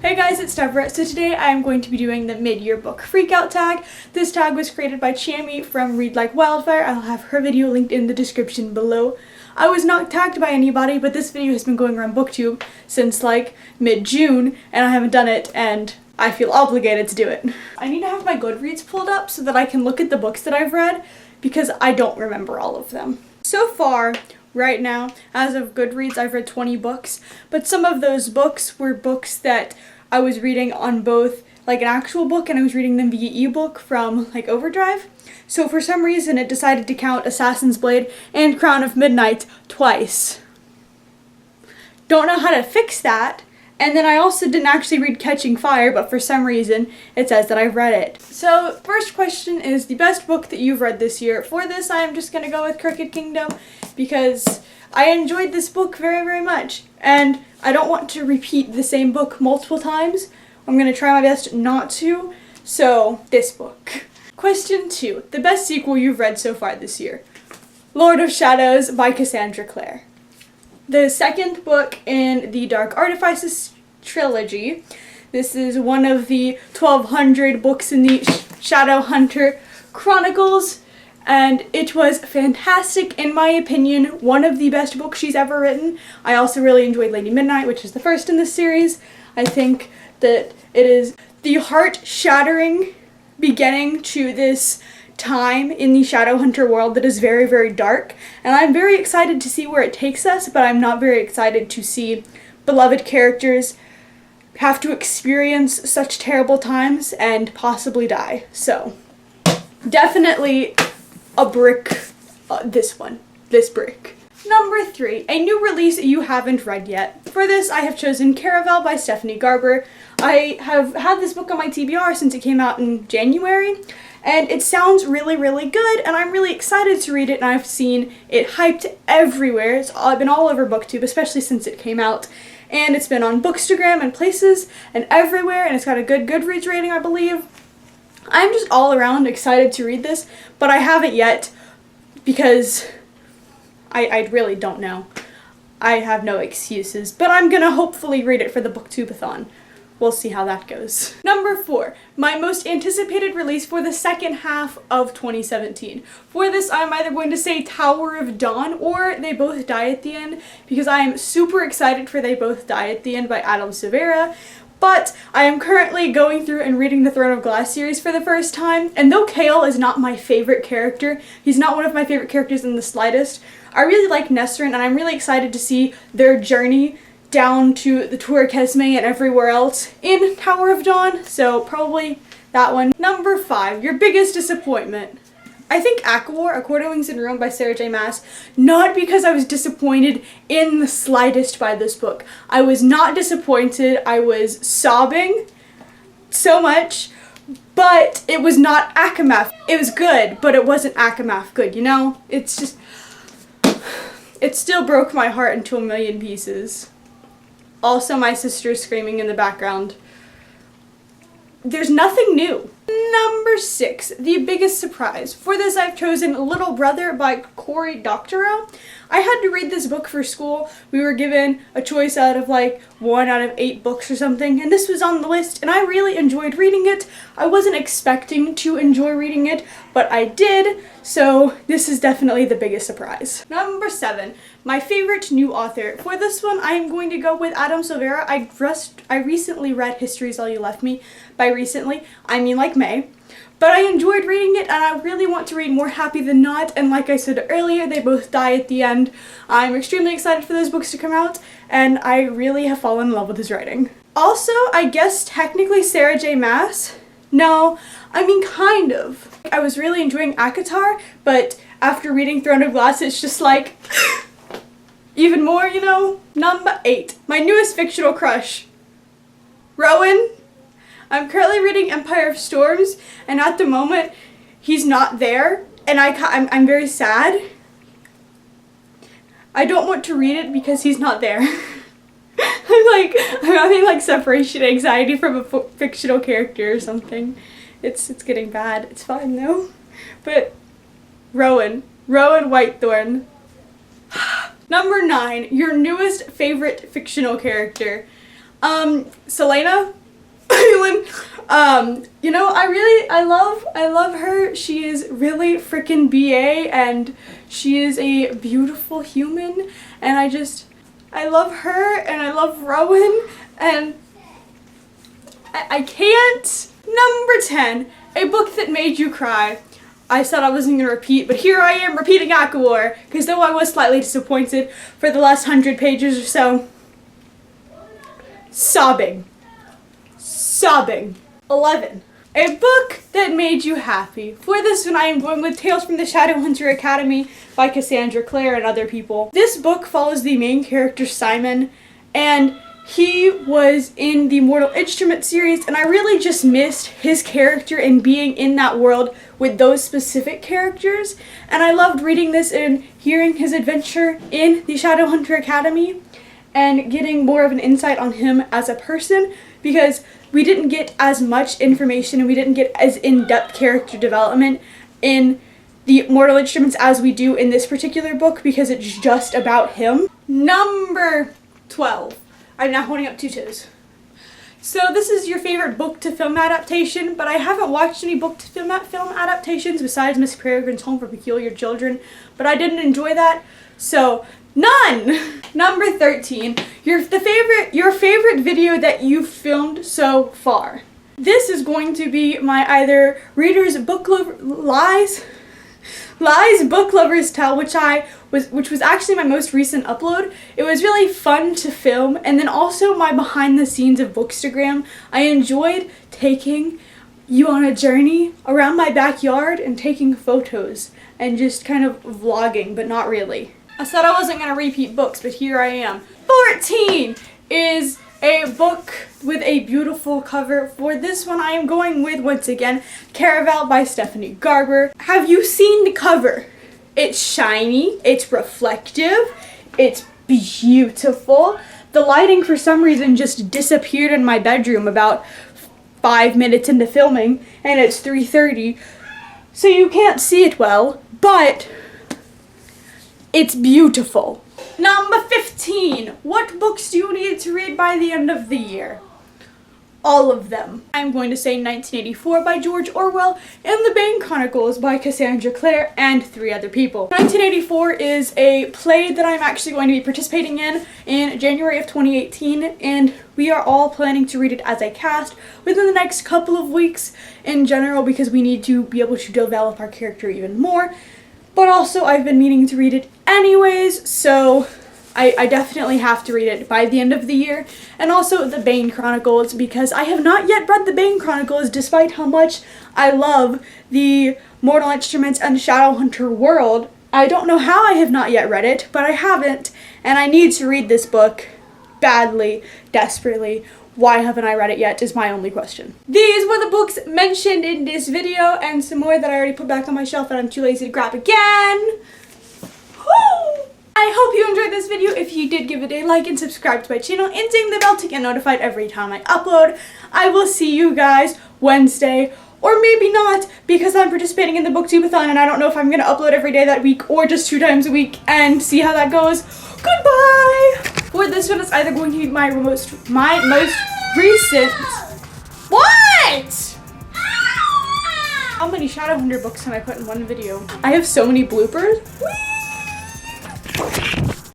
Hey guys, it's Deborah. So today I am going to be doing the mid-year book freakout tag. This tag was created by Chammy from Read Like Wildfire. I'll have her video linked in the description below. I was not tagged by anybody, but this video has been going around BookTube since like mid-June, and I haven't done it, and I feel obligated to do it. I need to have my Goodreads pulled up so that I can look at the books that I've read, because I don't remember all of them. So far, right now, as of Goodreads, I've read 20 books, but some of those books were books that I was reading on both like an actual book and I was reading them via ebook from like Overdrive. So for some reason it decided to count Assassin's Blade and Crown of Midnight twice. Don't know how to fix that. And then I also didn't actually read Catching Fire, but for some reason it says that I've read it. So first question is the best book that you've read this year. For this I am just going to go with Crooked Kingdom because I enjoyed this book very, very much. And I don't want to repeat the same book multiple times. I'm going to try my best not to. So this book. Question 2. The best sequel you've read so far this year. Lord of Shadows by Cassandra Clare. The second book in the Dark Artifices trilogy. This is one of the 1200 books in the Shadowhunter Chronicles, and it was fantastic in my opinion, one of the best books she's ever written. I also really enjoyed Lady Midnight, which is the first in this series. I think that it is the heart-shattering beginning to this time in the Shadowhunter world that is very, very dark, and I'm very excited to see where it takes us, but I'm not very excited to see beloved characters have to experience such terrible times and possibly die. So definitely a brick, this brick. Number 3, a new release you haven't read yet. For this, I have chosen Caraval by Stephanie Garber. I have had this book on my TBR since it came out in January, and it sounds really, really good, and I'm really excited to read it, and I've seen it hyped everywhere. It's been all over BookTube, especially since it came out, and it's been on Bookstagram and places and everywhere, and it's got a good Goodreads rating, I believe. I'm just all around excited to read this, but I haven't yet because I really don't know. I have no excuses, but I'm gonna hopefully read it for the BookTube-a-thon. We'll see how that goes. Number 4, my most anticipated release for the second half of 2017. For this, I'm either going to say Tower of Dawn or They Both Die at the End, because I am super excited for They Both Die at the End by Adam Silvera. But I am currently going through and reading the Throne of Glass series for the first time, and though Chaol is not my favorite character, he's not one of my favorite characters in the slightest, I really like Nesrin, and I'm really excited to see their journey down to the Tour Kesme and everywhere else in Tower of Dawn, so probably that one. Number 5, your biggest disappointment. I think ACOWAR, A Court of Wings and Ruin by Sarah J. Maas, not because I was disappointed in the slightest by this book. I was not disappointed, I was sobbing so much, but it was not ACOMAF. It was good, but it wasn't ACOMAF good, you know? It's just, it still broke my heart into a million pieces. Also, my sister screaming in the background. There's nothing new. Number 6, the biggest surprise. For this, I've chosen Little Brother by Cory Doctorow. I had to read this book for school. We were given a choice out of like 1 out of 8 books or something, and this was on the list, and I really enjoyed reading it. I wasn't expecting to enjoy reading it, but I did, so this is definitely the biggest surprise. Number 7, my favorite new author. For this one, I am going to go with Adam Silvera. I recently read History's All You Left Me. By recently, I mean like May. But I enjoyed reading it, and I really want to read more Happy Than Not, and like I said earlier, They Both Die at the End. I'm extremely excited for those books to come out, and I really have fallen in love with his writing. Also, I guess technically Sarah J. Maas? No, I mean kind of. I was really enjoying ACOTAR, but after reading Throne of Glass, it's just like, even more, you know? Number 8, my newest fictional crush, Rowan. I'm currently reading Empire of Storms, and at the moment, he's not there, and I'm very sad. I don't want to read it because he's not there. I'm having like separation anxiety from a fictional character or something. It's getting bad. It's fine though. But Rowan Whitethorn. Number 9, your newest favorite fictional character. Selena Aylan, you know, I love her. She is really freaking BA, and she is a beautiful human, and I love her, and I love Rowan, and I can't. Number 10, a book that made you cry. I said I wasn't going to repeat, but here I am repeating ACOWAR, because though I was slightly disappointed for the last 100 pages or so, sobbing. 11, a book that made you happy. For this one, I am going with Tales from the Shadowhunter Academy by Cassandra Clare and other people. This book follows the main character, Simon, and he was in the Mortal Instruments series, and I really just missed his character and being in that world with those specific characters. And I loved reading this and hearing his adventure in the Shadowhunter Academy and getting more of an insight on him as a person, because we didn't get as much information and we didn't get as in-depth character development in the Mortal Instruments as we do in this particular book, because it's just about him. Number 12. I'm now holding up 2 toes. So this is your favorite book to film adaptation, but I haven't watched any book to film adaptations besides Miss Peregrine's Home for Peculiar Children, but I didn't enjoy that, so none! Number 13, your favorite video that you've filmed so far. This is going to be my either Reader's Book Lies Book Lovers Tell, which was actually my most recent upload. It was really fun to film, and then also my behind the scenes of Bookstagram. I enjoyed taking you on a journey around my backyard and taking photos and just kind of vlogging, but not really. I said I wasn't going to repeat books, but here I am. 14 is a book with a beautiful cover. For this one, I am going with, once again, Caraval by Stephanie Garber. Have you seen the cover? It's shiny, it's reflective, it's beautiful. The lighting, for some reason, just disappeared in my bedroom about 5 minutes into filming, and it's 3:30, so you can't see it well, but it's beautiful. Number 15. What books do you need to read by the end of the year? All of them. I'm going to say 1984 by George Orwell and The Bane Chronicles by Cassandra Clare and 3 other people. 1984 is a play that I'm actually going to be participating in January of 2018, and we are all planning to read it as a cast within the next couple of weeks in general, because we need to be able to develop our character even more. But also, I've been meaning to read it anyways, so I definitely have to read it by the end of the year. And also The Bane Chronicles, because I have not yet read The Bane Chronicles, despite how much I love the Mortal Instruments and Shadowhunter world. I don't know how I have not yet read it, but I haven't, and I need to read this book badly, desperately. Why haven't I read it yet is my only question. These were the books mentioned in this video, and some more that I already put back on my shelf that I'm too lazy to grab again. Woo! I hope you enjoyed this video. If you did, give it a like and subscribe to my channel and ding the bell to get notified every time I upload. I will see you guys Wednesday, or maybe not, because I'm participating in the Booktubeathon and I don't know if I'm going to upload every day that week or just 2 times a week, and see how that goes. Goodbye! For this one, it's either going to be my most recent... What? How many Shadowhunter books can I put in one video? I have so many bloopers. Whee!